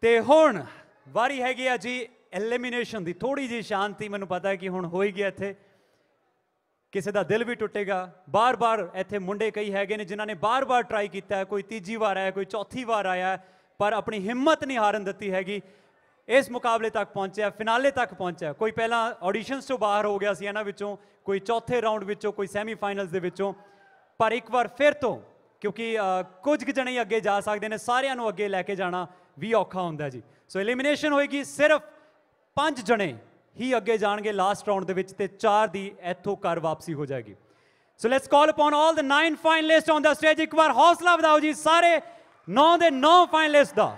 ਤੇ ਹੁਣ ਵਾਰੀ ਹੈਗੀ ਆ ਜੀ ਐਲੀਮੀਨੇਸ਼ਨ ਦੀ। ਥੋੜੀ ਜੀ ਸ਼ਾਂਤੀ, ਮੈਨੂੰ ਪਤਾ ਹੈ ਕਿ ਹੁਣ ਹੋ ਹੀ ਗਿਆ ਇੱਥੇ, ਕਿਸੇ ਦਾ ਦਿਲ ਵੀ ਟੁੱਟੇਗਾ। ਬਾਰ-ਬਾਰ ਇੱਥੇ ਮੁੰਡੇ ਕਈ ਹੈਗੇ ਨੇ ਜਿਨ੍ਹਾਂ ਨੇ ਬਾਰ-ਬਾਰ ਟਰਾਈ ਕੀਤਾ, ਕੋਈ ਤੀਜੀ ਵਾਰ ਆਇਆ, ਕੋਈ ਚੌਥੀ ਵਾਰ ਆਇਆ, ਪਰ ਆਪਣੀ ਹਿੰਮਤ ਨਹੀਂ ਹਾਰਨ ਦਿੱਤੀ ਹੈਗੀ। ਇਸ ਮੁਕਾਬਲੇ ਤੱਕ ਪਹੁੰਚਿਆ, ਫਿਨਾਲੇ ਤੱਕ ਪਹੁੰਚਿਆ। ਕੋਈ ਪਹਿਲਾਂ ਆਡੀਸ਼ਨਸ ਤੋਂ ਬਾਹਰ ਹੋ ਗਿਆ ਸੀ ਇਹਨਾਂ ਵਿੱਚੋਂ, ਕੋਈ ਚੌਥੇ ਰਾਊਂਡ ਵਿੱਚੋਂ, ਕੋਈ ਸੈਮੀਫਾਈਨਲਸ ਦੇ ਵਿੱਚੋਂ, ਪਰ ਇੱਕ ਵਾਰ ਫਿਰ ਤੋਂ, ਕਿਉਂਕਿ ਕੁਝ ਕੁ ਜਣੇ ਅੱਗੇ ਜਾ ਸਕਦੇ ਨੇ, ਸਾਰਿਆਂ ਨੂੰ ਅੱਗੇ ਲੈ ਕੇ ਜਾਣਾ ਵੀ ਔਖਾ ਹੁੰਦਾ ਜੀ। ਸੋ ਐਲੀਮੀਨੇਸ਼ਨ ਹੋਏਗੀ, ਸਿਰਫ 5 ਜਣੇ ਹੀ ਅੱਗੇ ਜਾਣਗੇ ਲਾਸਟ ਰਾਊਂਡ ਦੇ ਵਿੱਚ, ਤੇ 4 ਦੀ ਇੱਥੋਂ ਘਰ ਵਾਪਸੀ ਹੋ ਜਾਏਗੀ। So let's call upon all the 9 finalist on the stage. ਇੱਕ ਵਾਰ ਹੌਸਲਾ ਵਧਾਓ ਜੀ ਸਾਰੇ 9 ਦੇ 9 ਫਾਈਨਲਿਸਟ ਦਾ।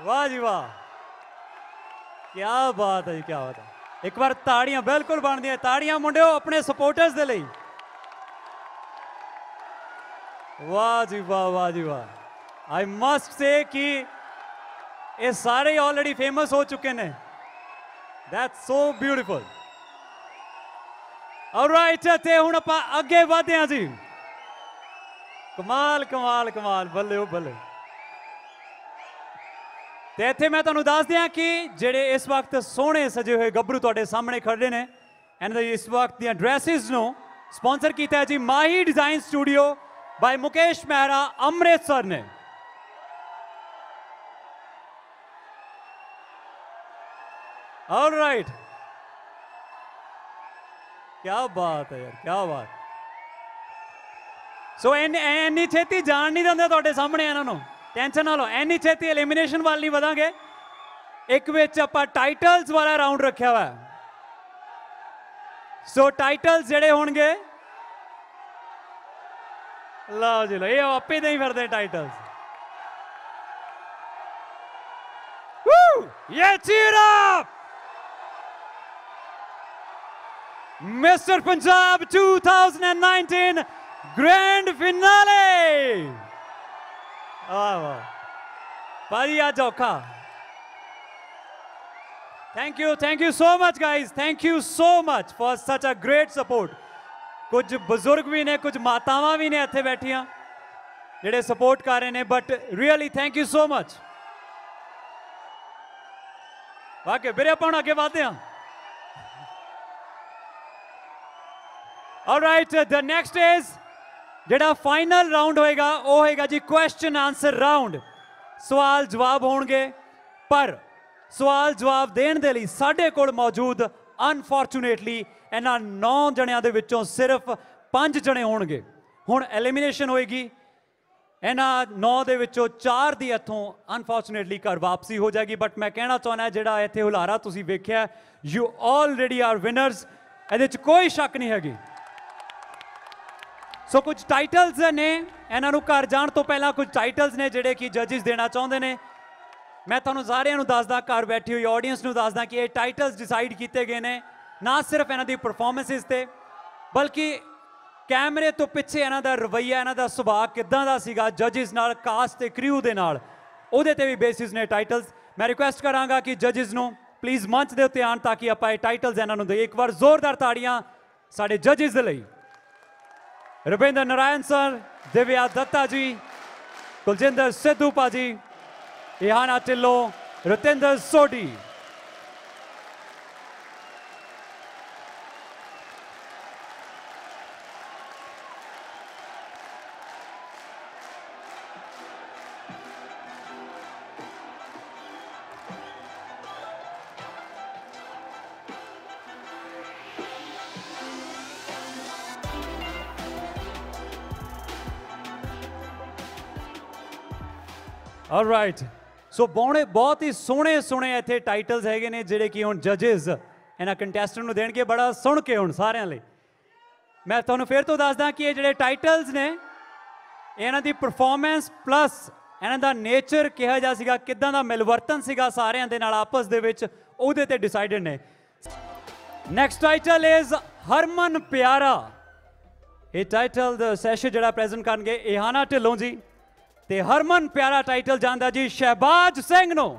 वाह जी वाह, क्या बात है जी, क्या बात है। एक बार ताड़ियां बिल्कुल बन दी, ताड़ियां मुंडियो अपने सपोर्टर्स दे लई। वाह जी वाह, वाह जी वाह। आई मस्ट से कि ये सारे ऑलरेडी फेमस हो चुके हैं। That's so beautiful. ऑलराइट, ते हुण आपां अगे वधदे हां जी। कमाल कमाल कमाल, बल्ले ओ बल्ले। ਤੇ ਇੱਥੇ ਮੈਂ ਤੁਹਾਨੂੰ ਦੱਸ ਦਿਆਂ ਕਿ ਜਿਹੜੇ ਇਸ ਵਕਤ ਸੋਹਣੇ ਸਜੇ ਹੋਏ ਗੱਭਰੂ ਤੁਹਾਡੇ ਸਾਹਮਣੇ ਖੜੇ ਨੇ ਇਹਨਾਂ ਦੇ ਇਸ ਵਕਤ ਦੀਆਂ ਡਰੈਸਿਸ ਨੂੰ ਸਪਾਂਸਰ ਕੀਤਾ ਹੈ ਜੀ ਮਾਹੀ ਡਿਜ਼ਾਈਨ ਸਟੂਡੀਓ ਬਾਈ ਮੁਕੇਸ਼ ਮਹਿਰਾ ਅੰਮ੍ਰਿਤਸਰ ਨੇ। ऑलराइट, क्या बात है यार, क्या बात। सो ਇੰਨੀ ਛੇਤੀ ਜਾਣ ਨਹੀਂ ਦਿੰਦੇ ਤੁਹਾਡੇ ਸਾਹਮਣੇ ਇਹਨਾਂ ਨੂੰ, ਟੈਨਸ਼ਨ ਨਾ ਲਓ, ਇੰਨੀ ਛੇਤੀ ਐਲੀਮੀਨੇਸ਼ਨ ਵੱਲ ਨਹੀਂ ਵਧਾਂਗੇ। ਇੱਕ ਵਿੱਚ ਆਪਾਂ ਟਾਈਟਲਸ ਵਾਲਾ ਰਾਉਂਡ ਰੱਖਿਆ ਹੋਇਆ। ਸੋ ਟਾਈਟਲਸ ਜਿਹੜੇ ਹੋਣਗੇ ਲਓ ਜੀ ਲਓ, ਇਹ ਆਪੇ ਨਹੀਂ ਫਿਰਦੇ ਟਾਈਟਲਸ। ये cheer up Mr. Punjab 2019 Grand Finale। वाह भाई आज औखा। Thank you so much guys, thank you so much for such a great support। कुछ बुजुर्ग भी ने, कुछ मातावां भी ने इत्थे बैठियां जेडे सपोर्ट कर रहे ने, but really thank you so much. वाकई मेरे अपन आगे बढ़ते हैं। ऑलराइट, द नेक्स्ट इज जेड़ा फाइनल राउंड होएगा वो होएगा जी क्वेश्चन आंसर राउंड। सवाल जवाब होंगे, पर सवाल जवाब देने दे लई साडे कोल मौजूद अनफॉर्चुनेटली इन्हां 9 जणियां दे विचों सिर्फ 5 जणे होणगे। हुण एलिमिनेशन होएगी, इन्हां 9 ਦੇ ਵਿੱਚੋਂ 4 ਦੀ ਇੱਥੋਂ ਅਨਫੋਰਚੂਨੇਟਲੀ ਘਰ ਵਾਪਸੀ ਹੋ ਜਾਏਗੀ। ਬਟ ਮੈਂ ਕਹਿਣਾ ਚਾਹੁੰਦਾ ਜਿਹੜਾ ਇੱਥੇ ਹੁਲਾਰਾ ਤੁਸੀਂ ਵੇਖਿਆ, ਯੂ ਆਲਰੇਡੀ ਆਰ ਵਿਨਰਸ, ਇਹਦੇ 'ਚ ਕੋਈ ਸ਼ੱਕ ਨਹੀਂ ਹੈਗੀ। ਸੋ ਕੁਝ ਟਾਈਟਲਸ ਨੇ, ਇਹਨਾਂ ਨੂੰ ਘਰ ਜਾਣ ਤੋਂ ਪਹਿਲਾਂ ਕੁਝ ਟਾਈਟਲਸ ਨੇ ਜਿਹੜੇ ਕਿ ਜੱਜਿਸ ਦੇਣਾ ਚਾਹੁੰਦੇ ਨੇ। ਮੈਂ ਤੁਹਾਨੂੰ ਸਾਰਿਆਂ ਨੂੰ ਦੱਸਦਾ, ਘਰ ਬੈਠੀ ਹੋਈ ਆਡੀਅנס ਨੂੰ ਦੱਸਦਾ ਕਿ ਇਹ ਟਾਈਟਲਸ ਡਿਸਾਈਡ ਕੀਤੇ ਗਏ ਨੇ ਨਾ ਸਿਰਫ ਇਹਨਾਂ ਦੀ ਪਰਫਾਰਮੈਂਸਿਸ ਤੇ, ਬਲਕਿ कैमरे तो पिछे इन्हां दा रवैया, इन्हां दा सुभाव किदां दा सीगा जजिस नाल, कास्ट ते क्रू दे नाल, उहदे ते भी बेसिस ने टाइटल्स। मैं रिक्वेस्ट करांगा कि जजिस नूं प्लीज़ मंच दे उत्ते आण ताकि आपां इह टाइटल्स इन्हां नूं देईए। एक बार जोरदार ताड़ियां साडे जजिस दे लई। रविंद्र नारायण सर, दिव्या दत्ता जी, कुलजिंदर सिद्धू भाजी, इहाना ढिल्लों, रतिंदर सोढी। ऑलराइट, सो बहुत ही सोहने सोहने इत्थे टाइटल्स हैगे ने जिहड़े कि हुण जजिस इन्हां कंटेस्टेंट नूं देणगे। बड़ा सुण के हुण सारिਆਂ ਲਈ मैं तुहानूं फिर तो दसदा कि ये जिहड़े टाइटल्स ने इन्हां दी परफॉर्मेंस प्लस इन्हां दा नेचर किहा जा सीगा, किदां दा मिलवर्तन सीगा सारिਆਂ दे नाल आपस दे विच, ਉਹਦੇ ते डिसाइडेड ने। नैक्सट टाइटल इज हरमन प्यारा। ये टाइटल द सैशन जिहड़ा प्रेजेंट करनगे इहाना ढिल्लों जी, ते हरमन प्यारा टाइटल जांदा जी शहबाज सिंह नूं।